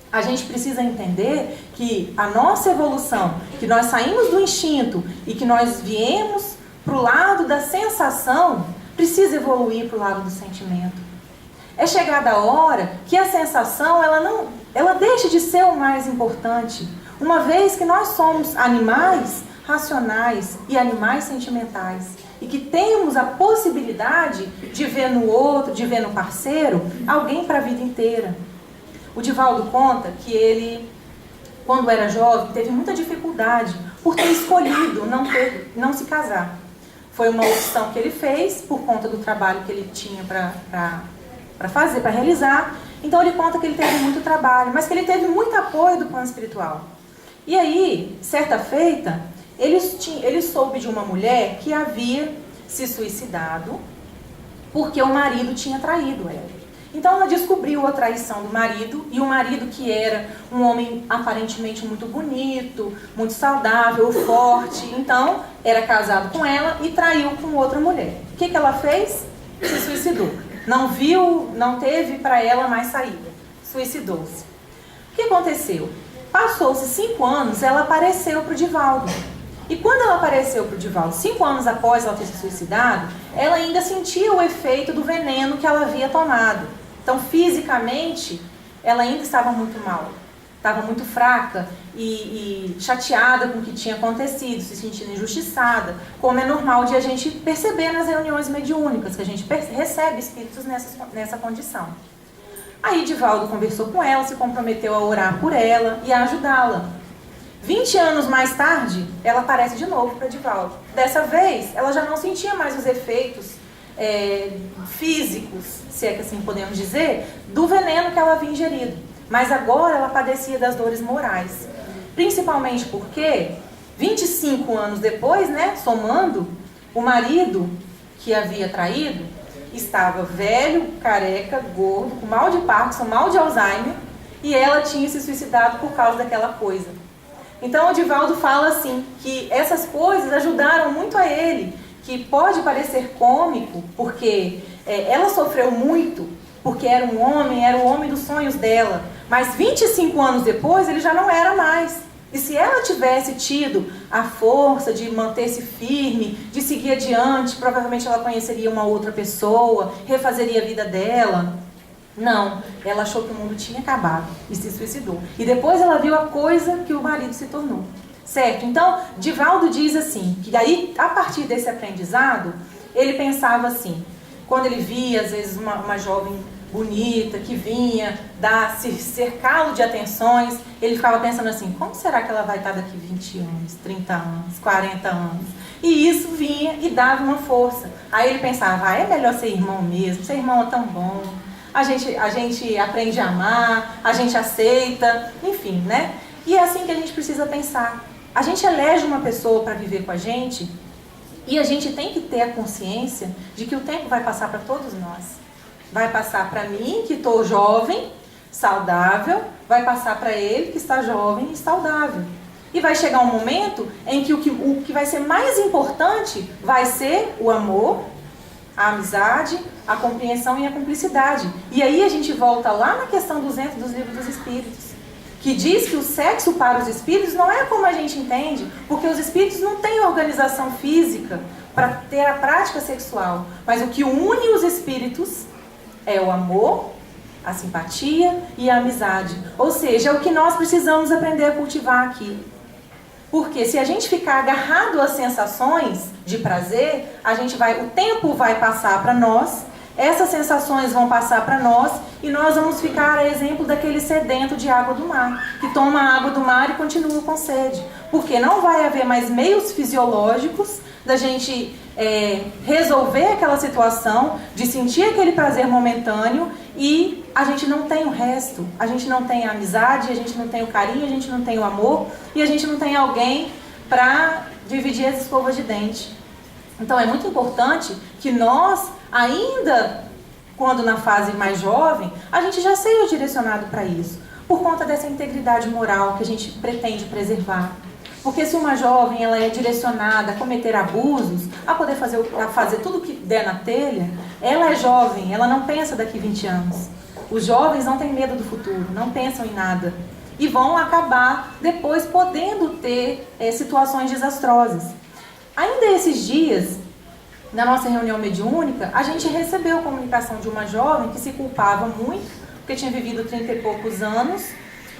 a gente precisa entender que a nossa evolução, que nós saímos do instinto e que nós viemos para o lado da sensação, precisa evoluir para o lado do sentimento. É chegada a hora que a sensação ela deixe de ser o mais importante, uma vez que nós somos animais racionais e animais sentimentais e que temos a possibilidade de ver no outro, de ver no parceiro, alguém para a vida inteira. O Divaldo conta que ele, quando era jovem, teve muita dificuldade por ter escolhido não se casar. Foi uma opção que ele fez por conta do trabalho que ele tinha para fazer, para realizar. Então ele conta que ele teve muito trabalho, mas que ele teve muito apoio do plano espiritual. E aí, certa feita, ele soube de uma mulher que havia se suicidado porque o marido tinha traído ela. Então ela descobriu a traição do marido, e o marido, que era um homem aparentemente muito bonito, muito saudável, forte, então era casado com ela e traiu com outra mulher. O que ela fez? Se suicidou. Não viu, não teve para ela mais saída. Suicidou-se. O que aconteceu? Passou-se 5 anos, ela apareceu para o Divaldo. E quando ela apareceu para o Divaldo, 5 anos após ela ter se suicidado, ela ainda sentia o efeito do veneno que ela havia tomado. Então, fisicamente, ela ainda estava muito mal. Estava muito fraca e chateada com o que tinha acontecido, se sentindo injustiçada, como é normal de a gente perceber nas reuniões mediúnicas, que a gente recebe espíritos nessa condição. Aí Divaldo conversou com ela, se comprometeu a orar por ela e a ajudá-la. 20 anos mais tarde, ela aparece de novo para Divaldo. Dessa vez, ela já não sentia mais os efeitos físicos, se é que assim podemos dizer, do veneno que ela havia ingerido. Mas agora ela padecia das dores morais. Principalmente porque, 25 anos depois, somando, O marido que havia traído estava velho, careca, gordo, com mal de Parkinson, mal de Alzheimer, e ela tinha se suicidado por causa daquela coisa. Então o Divaldo fala assim, que essas coisas ajudaram muito a ele, que pode parecer cômico, porque ela sofreu muito, porque era o homem dos sonhos dela, mas 25 anos depois ele já não era mais. E se ela tivesse tido a força de manter-se firme, de seguir adiante, provavelmente ela conheceria uma outra pessoa, refazeria a vida dela. Não, ela achou que o mundo tinha acabado e se suicidou. E depois ela viu a coisa que o marido se tornou. Certo? Então, Divaldo diz assim, que daí, a partir desse aprendizado, ele pensava assim, quando ele via, às vezes, uma jovem bonita, que vinha se cercá-lo de atenções, ele ficava pensando assim, como será que ela vai estar daqui 20 anos, 30 anos, 40 anos? E isso vinha e dava uma força. Aí ele pensava, é melhor ser irmão mesmo, ser irmão é tão bom, a gente aprende a amar, a gente aceita, enfim, né? E é assim que a gente precisa pensar. A gente elege uma pessoa para viver com a gente e a gente tem que ter a consciência de que o tempo vai passar para todos nós. Vai passar para mim, que estou jovem, saudável, vai passar para ele, que está jovem e saudável. E vai chegar um momento em que o que vai ser mais importante vai ser o amor, a amizade, a compreensão e a cumplicidade. E aí a gente volta lá na questão 200 dos livros dos Espíritos, que diz que o sexo para os espíritos não é como a gente entende, porque os espíritos não têm organização física para ter a prática sexual, mas o que une os espíritos é o amor, a simpatia e a amizade. Ou seja, é o que nós precisamos aprender a cultivar aqui. Porque se a gente ficar agarrado às sensações de prazer, o tempo vai passar para nós, essas sensações vão passar para nós e nós vamos ficar a exemplo daquele sedento de água do mar, que toma a água do mar e continua com sede. Porque não vai haver mais meios fisiológicos da gente resolver aquela situação, de sentir aquele prazer momentâneo e a gente não tem o resto. A gente não tem a amizade, a gente não tem o carinho, a gente não tem o amor e a gente não tem alguém para dividir as escovas de dente. Então é muito importante que nós, ainda quando na fase mais jovem, a gente já seja direcionado para isso, por conta dessa integridade moral que a gente pretende preservar. Porque se uma jovem ela é direcionada a cometer abusos, a poder fazer tudo o que der na telha, ela é jovem, ela não pensa daqui 20 anos. Os jovens não têm medo do futuro, não pensam em nada. E vão acabar depois podendo ter situações desastrosas. Ainda esses dias, na nossa reunião mediúnica, a gente recebeu comunicação de uma jovem que se culpava muito, porque tinha vivido 30 e poucos anos,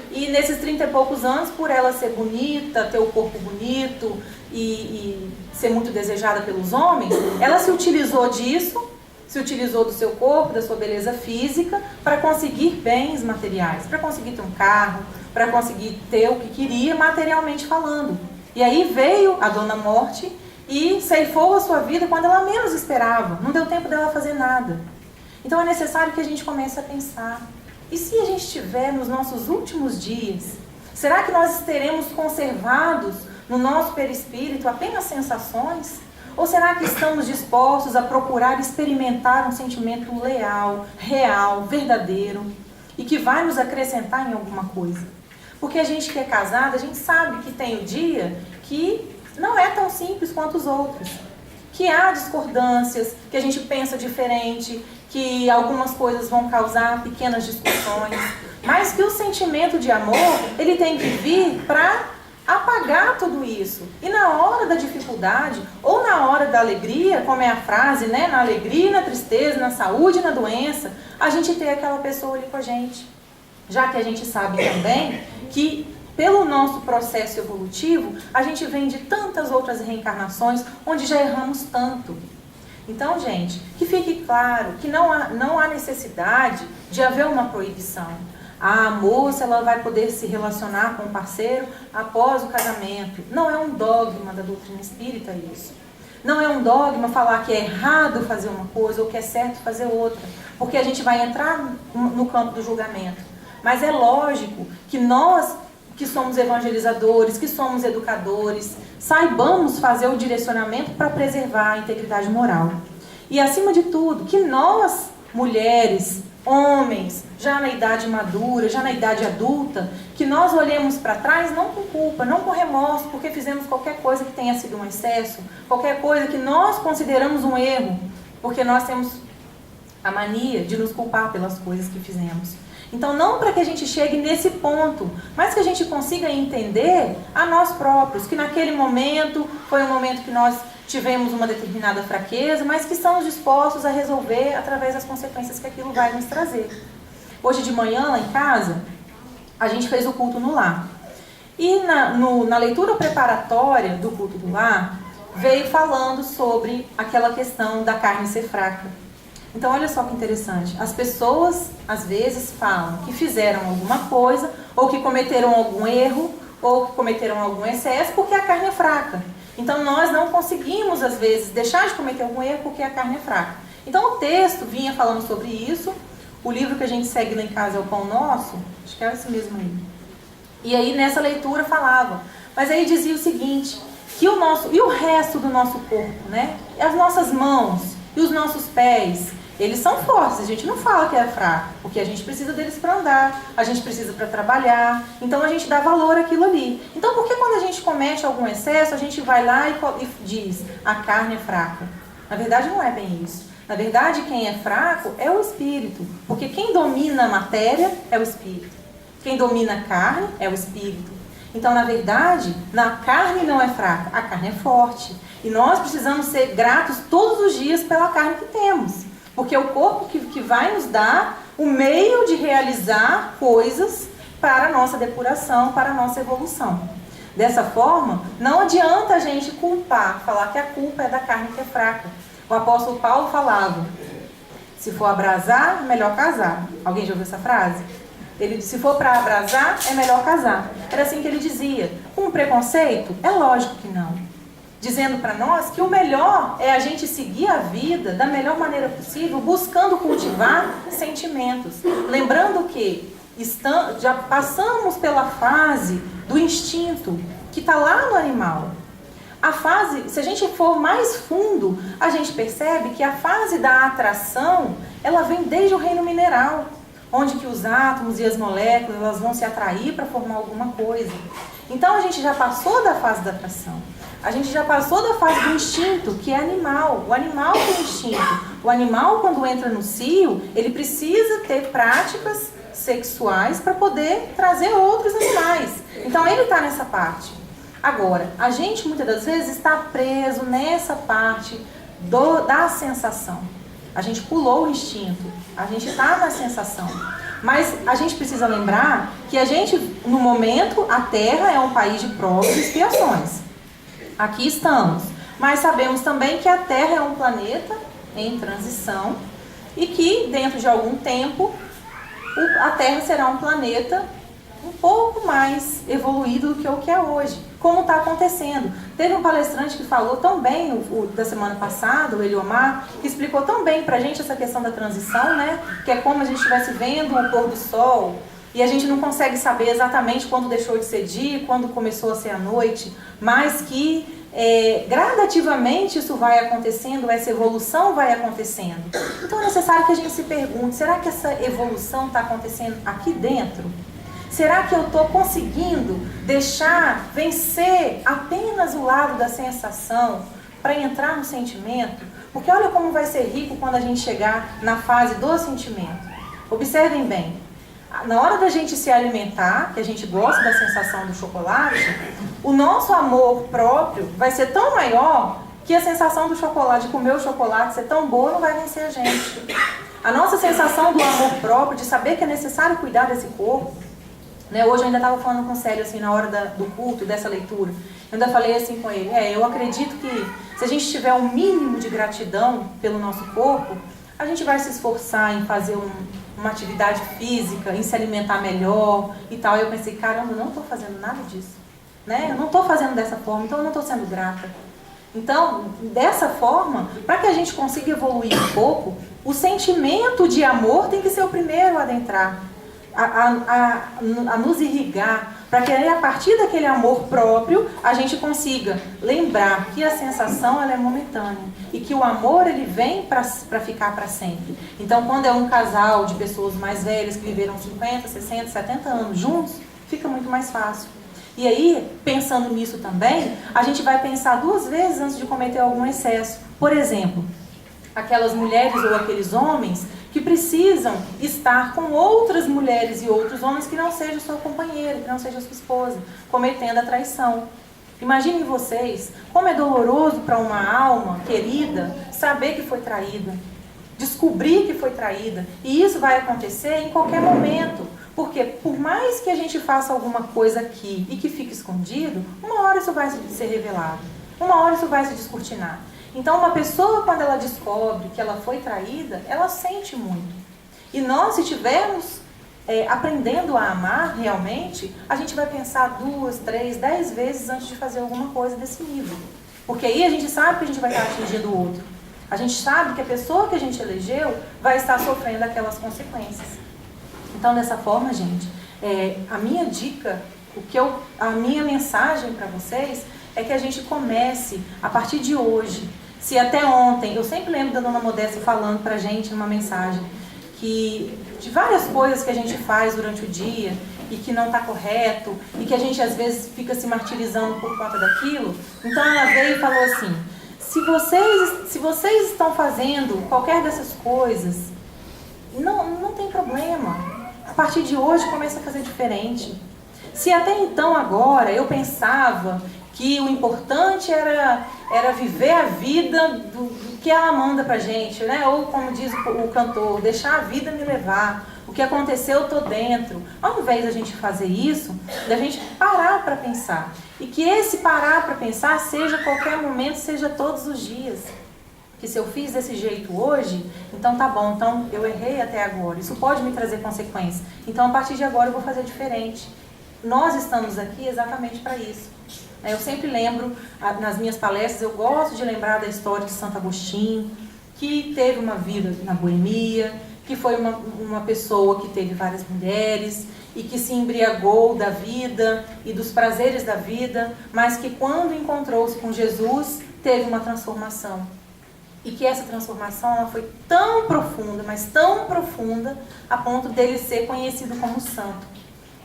e nesses 30 e poucos anos, por ela ser bonita, ter o corpo bonito e ser muito desejada pelos homens, ela se utilizou disso, se utilizou do seu corpo, da sua beleza física, para conseguir bens materiais, para conseguir ter um carro, para conseguir ter o que queria materialmente falando. E aí veio a Dona Morte e ceifou a sua vida quando ela menos esperava, não deu tempo dela fazer nada. Então é necessário que a gente comece a pensar, e se a gente estiver nos nossos últimos dias, será que nós teremos conservados no nosso perispírito apenas sensações? Ou será que estamos dispostos a procurar experimentar um sentimento leal, real, verdadeiro e que vai nos acrescentar em alguma coisa? Porque a gente que é casada, a gente sabe que tem o dia que não é tão simples quanto os outros. Que há discordâncias, que a gente pensa diferente, que algumas coisas vão causar pequenas discussões, mas que o sentimento de amor, ele tem que vir para apagar tudo isso. E na hora da dificuldade, ou na hora da alegria, como é a frase, né? Na alegria, na tristeza, na saúde e na doença, a gente ter aquela pessoa ali com a gente. Já que a gente sabe também que pelo nosso processo evolutivo, a gente vem de tantas outras reencarnações onde já erramos tanto. Então, gente, que fique claro que não há necessidade de haver uma proibição. A moça ela vai poder se relacionar com o parceiro após o casamento. Não é um dogma da doutrina espírita isso. Não é um dogma falar que é errado fazer uma coisa ou que é certo fazer outra. Porque a gente vai entrar no campo do julgamento. Mas é lógico que nós que somos evangelizadores, que somos educadores, saibamos fazer o direcionamento para preservar a integridade moral. E, acima de tudo, que nós, mulheres, homens, já na idade madura, já na idade adulta, que nós olhemos para trás não com culpa, não com remorso, porque fizemos qualquer coisa que tenha sido um excesso, qualquer coisa que nós consideramos um erro, porque nós temos a mania de nos culpar pelas coisas que fizemos. Então, não para que a gente chegue nesse ponto, mas que a gente consiga entender a nós próprios, que naquele momento foi um momento que nós tivemos uma determinada fraqueza, mas que estamos dispostos a resolver através das consequências que aquilo vai nos trazer. Hoje de manhã, lá em casa, a gente fez o culto no lar. E na leitura preparatória do culto do lar, veio falando sobre aquela questão da carne ser fraca. Então, olha só que interessante. As pessoas, às vezes, falam que fizeram alguma coisa, ou que cometeram algum erro, ou que cometeram algum excesso, porque a carne é fraca. Então, nós não conseguimos, às vezes, deixar de cometer algum erro porque a carne é fraca. Então, o texto vinha falando sobre isso. O livro que a gente segue lá em casa é o Pão Nosso. Acho que é esse mesmo aí. E aí, nessa leitura, falava. Mas aí dizia o seguinte, que o resto do nosso corpo, né? As nossas mãos e os nossos pés, eles são fortes. A gente não fala que é fraco, porque a gente precisa deles para andar, a gente precisa para trabalhar, então a gente dá valor àquilo ali. Então, por que quando a gente comete algum excesso, a gente vai lá e diz, a carne é fraca? Na verdade, não é bem isso. Na verdade, quem é fraco é o espírito, porque quem domina a matéria é o espírito. Quem domina a carne é o espírito. Então, na verdade, a carne não é fraca, a carne é forte. E nós precisamos ser gratos todos os dias pela carne que temos. Porque é o corpo que vai nos dar o meio de realizar coisas para a nossa depuração, para a nossa evolução. Dessa forma, não adianta a gente culpar, falar que a culpa é da carne que é fraca. O apóstolo Paulo falava, se for abrasar, é melhor casar. Alguém já ouviu essa frase? Ele disse, se for para abrasar, é melhor casar. Era assim que ele dizia. Com preconceito? É lógico que não. Dizendo para nós que o melhor é a gente seguir a vida da melhor maneira possível, buscando cultivar sentimentos. Lembrando que já passamos pela fase do instinto, que está lá no animal. A fase, se a gente for mais fundo, a gente percebe que a fase da atração, ela vem desde o reino mineral, onde que os átomos e as moléculas elas vão se atrair para formar alguma coisa. Então a gente já passou da fase da atração. A gente já passou da fase do instinto, que é animal. O animal tem instinto. O animal, quando entra no cio, ele precisa ter práticas sexuais para poder trazer outros animais. Então ele está nessa parte. Agora, a gente muitas das vezes está preso nessa parte da sensação. A gente pulou o instinto, a gente está na sensação. Mas a gente precisa lembrar que a gente, no momento, a Terra é um país de provas e expiações. Aqui estamos. Mas sabemos também que a Terra é um planeta em transição e que, dentro de algum tempo, a Terra será um planeta um pouco mais evoluído do que o que é hoje. Como está acontecendo. Teve um palestrante que falou tão bem, da semana passada, o Eliomar, que explicou tão bem pra gente essa questão da transição, né? Que é como a gente estivesse vendo o pôr do sol e a gente não consegue saber exatamente quando deixou de ser dia, quando começou a ser a noite, mas que gradativamente isso vai acontecendo, essa evolução vai acontecendo. Então é necessário que a gente se pergunte, será que essa evolução está acontecendo aqui dentro? Será que eu estou conseguindo deixar vencer apenas o lado da sensação para entrar no sentimento? Porque olha como vai ser rico quando a gente chegar na fase do sentimento. Observem bem, na hora da gente se alimentar, que a gente gosta da sensação do chocolate, o nosso amor próprio vai ser tão maior que a sensação do chocolate, de comer o chocolate ser tão boa, não vai vencer a gente. A nossa sensação do amor próprio, de saber que é necessário cuidar desse corpo, né? Hoje eu ainda estava falando com o Célio assim, na hora do culto, dessa leitura. Eu ainda falei assim com ele, eu acredito que se a gente tiver um mínimo de gratidão pelo nosso corpo, a gente vai se esforçar em fazer uma atividade física, em se alimentar melhor e tal. E eu pensei, caramba, eu não estou fazendo nada disso. Né? Eu não estou fazendo dessa forma, então eu não estou sendo grata. Então, dessa forma, para que a gente consiga evoluir um pouco, o sentimento de amor tem que ser o primeiro a adentrar. a nos irrigar, para que aí, a partir daquele amor próprio, a gente consiga lembrar que a sensação ela é momentânea e que o amor ele vem para ficar para sempre. Então, quando é um casal de pessoas mais velhas que viveram 50, 60, 70 anos juntos, fica muito mais fácil. E aí, pensando nisso também, a gente vai pensar 2 vezes antes de cometer algum excesso. Por exemplo, aquelas mulheres ou aqueles homens que precisam estar com outras mulheres e outros homens que não sejam sua companheira, que não seja sua esposa, cometendo a traição. Imaginem vocês como é doloroso para uma alma querida saber que foi traída, descobrir que foi traída. E isso vai acontecer em qualquer momento. Porque por mais que a gente faça alguma coisa aqui e que fique escondido, uma hora isso vai ser revelado, uma hora isso vai se descortinar. Então uma pessoa, quando ela descobre que ela foi traída, ela sente muito. E nós, se estivermos aprendendo a amar realmente, a gente vai pensar 2, 3, 10 vezes antes de fazer alguma coisa desse nível. Porque aí a gente sabe que a gente vai estar atingindo o outro. A gente sabe que a pessoa que a gente elegeu vai estar sofrendo aquelas consequências. Então, dessa forma, gente, a minha dica, a minha mensagem para vocês é que a gente comece, a partir de hoje, se até ontem, eu sempre lembro da Dona Modésia falando para a gente numa mensagem, que de várias coisas que a gente faz durante o dia e que não está correto, e que a gente às vezes fica se martirizando por conta daquilo. Então ela veio e falou assim, se vocês estão fazendo qualquer dessas coisas, não tem problema. A partir de hoje começa a fazer diferente. Se até então agora eu pensava que o importante era viver a vida do que ela manda pra gente, né? Ou como diz o cantor, deixar a vida me levar. O que aconteceu eu tô dentro. Ao invés da gente fazer isso, da gente parar para pensar. E que esse parar para pensar seja a qualquer momento, seja todos os dias. Que se eu fiz desse jeito hoje, então tá bom, então eu errei até agora. Isso pode me trazer consequências. Então a partir de agora eu vou fazer diferente. Nós estamos aqui exatamente para isso. Eu sempre lembro, nas minhas palestras, eu gosto de lembrar da história de Santo Agostinho, que teve uma vida na boemia, que foi uma pessoa que teve várias mulheres e que se embriagou da vida e dos prazeres da vida, mas que quando encontrou-se com Jesus, teve uma transformação. E que essa transformação ela foi tão profunda, mas tão profunda, a ponto dele ser conhecido como santo.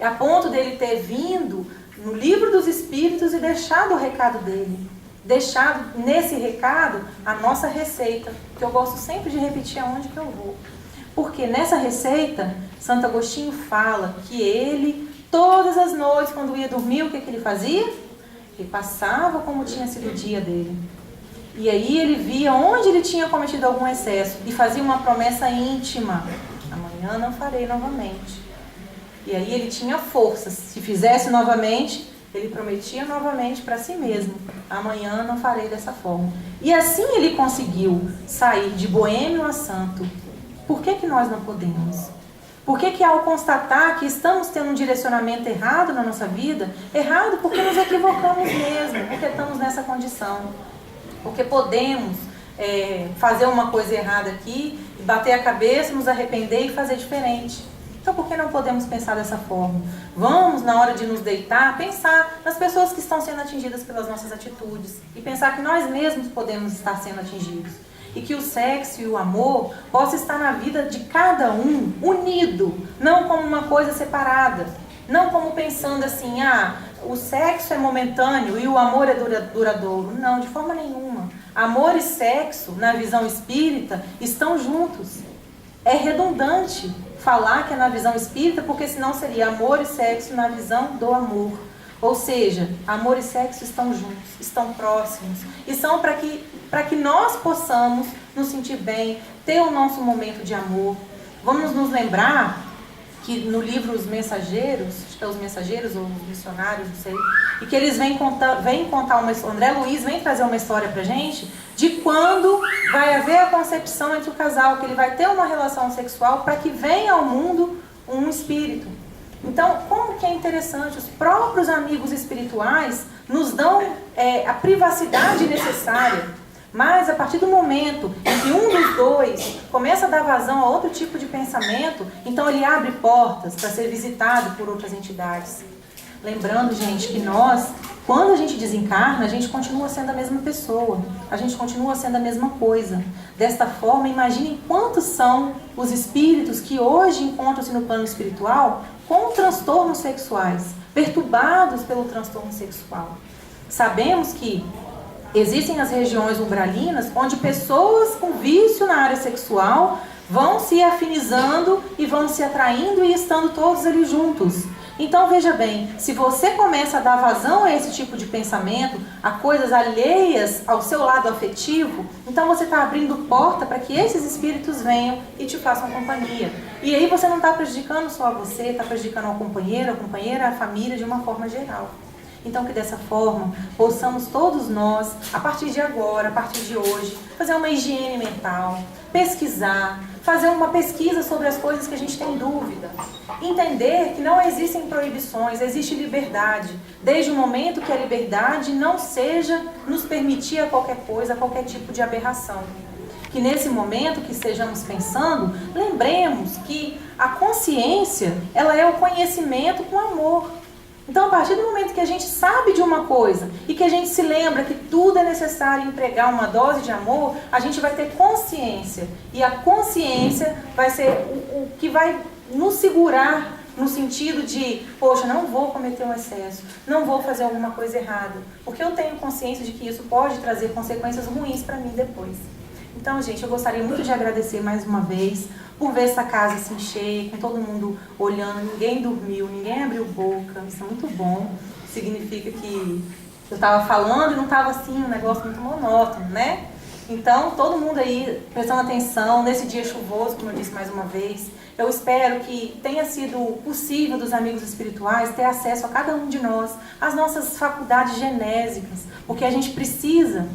A ponto dele ter vindo no livro dos Espíritos e deixado o recado dele. Deixado nesse recado a nossa receita, que eu gosto sempre de repetir aonde que eu vou. Porque nessa receita, Santo Agostinho fala que ele, todas as noites, quando ia dormir, o que ele fazia? Ele passava como tinha sido o dia dele. E aí ele via onde ele tinha cometido algum excesso e fazia uma promessa íntima. Amanhã não farei novamente. E aí ele tinha forças. Se fizesse novamente, ele prometia novamente para si mesmo. Amanhã não farei dessa forma. E assim ele conseguiu sair de boêmio a santo. Por que nós não podemos? Por que ao constatar que estamos tendo um direcionamento errado na nossa vida, errado porque nos equivocamos mesmo, porque estamos nessa condição. Porque podemos fazer uma coisa errada aqui, bater a cabeça, nos arrepender e fazer diferente. Então por que não podemos pensar dessa forma? Vamos, na hora de nos deitar, pensar nas pessoas que estão sendo atingidas pelas nossas atitudes. E pensar que nós mesmos podemos estar sendo atingidos. E que o sexo e o amor possam estar na vida de cada um, unido. Não como uma coisa separada. Não como pensando assim, o sexo é momentâneo e o amor é duradouro. Não, de forma nenhuma. Amor e sexo, na visão espírita, estão juntos. É redundante falar que é na visão espírita, porque senão seria amor e sexo na visão do amor. Ou seja, amor e sexo estão juntos, estão próximos. E são para que nós possamos nos sentir bem, ter o nosso momento de amor. Vamos nos lembrar que no livro Os Mensageiros, acho que é Os Mensageiros ou Os Missionários, não sei, e que eles vêm contar uma história, André Luiz vem trazer uma história pra gente, de quando vai haver a concepção entre o casal, que ele vai ter uma relação sexual para que venha ao mundo um espírito. Então, como que é interessante, os próprios amigos espirituais nos dão a privacidade necessária Mas a partir do momento em que um dos dois começa a dar vazão a outro tipo de pensamento, então ele abre portas para ser visitado por outras entidades. Lembrando, gente, que nós, quando a gente desencarna, a gente continua sendo a mesma pessoa. A gente continua sendo a mesma coisa. Desta forma, imaginem quantos são os espíritos que hoje encontram-se no plano espiritual com transtornos sexuais, perturbados pelo transtorno sexual. Sabemos que existem as regiões umbralinas onde pessoas com vício na área sexual vão se afinizando e vão se atraindo e estando todos ali juntos. Então veja bem, se você começa a dar vazão a esse tipo de pensamento, a coisas alheias ao seu lado afetivo, então você está abrindo porta para que esses espíritos venham e te façam companhia. E aí você não está prejudicando só a você, está prejudicando ao companheiro, a companheira, a família de uma forma geral. Então que dessa forma possamos todos nós, a partir de agora, a partir de hoje, fazer uma higiene mental, pesquisar, fazer uma pesquisa sobre as coisas que a gente tem dúvida. Entender que não existem proibições, existe liberdade, desde o momento que a liberdade não seja nos permitir a qualquer coisa, a qualquer tipo de aberração. Que nesse momento que estejamos pensando, lembremos que a consciência, ela é o conhecimento com amor. Então, a partir do momento que a gente sabe de uma coisa e que a gente se lembra que tudo é necessário empregar uma dose de amor, a gente vai ter consciência. E a consciência vai ser o que vai nos segurar no sentido de, poxa, não vou cometer um excesso, não vou fazer alguma coisa errada, porque eu tenho consciência de que isso pode trazer consequências ruins para mim depois. Então, gente, eu gostaria muito de agradecer mais uma vez por ver essa casa se encher, com todo mundo olhando, ninguém dormiu, ninguém abriu boca, isso é muito bom. Significa que eu estava falando e não estava assim, um negócio muito monótono, né? Então, todo mundo aí prestando atenção, nesse dia chuvoso, como eu disse mais uma vez, eu espero que tenha sido possível dos amigos espirituais ter acesso a cada um de nós, às nossas faculdades genésicas, porque a gente precisa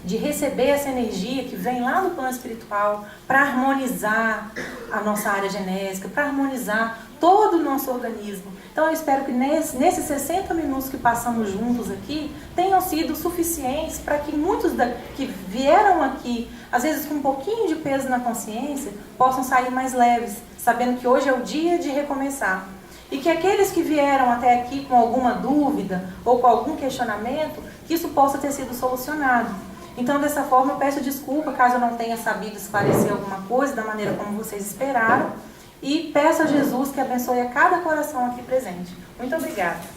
de receber essa energia que vem lá do plano espiritual para harmonizar a nossa área genésica, para harmonizar todo o nosso organismo. Então eu espero que nesses 60 minutos que passamos juntos aqui, tenham sido suficientes para que muitos que vieram aqui, às vezes com um pouquinho de peso na consciência, possam sair mais leves, sabendo que hoje é o dia de recomeçar. E que aqueles que vieram até aqui com alguma dúvida ou com algum questionamento, que isso possa ter sido solucionado. Então, dessa forma, eu peço desculpa caso eu não tenha sabido esclarecer alguma coisa da maneira como vocês esperaram. E peço a Jesus que abençoe a cada coração aqui presente. Muito obrigada.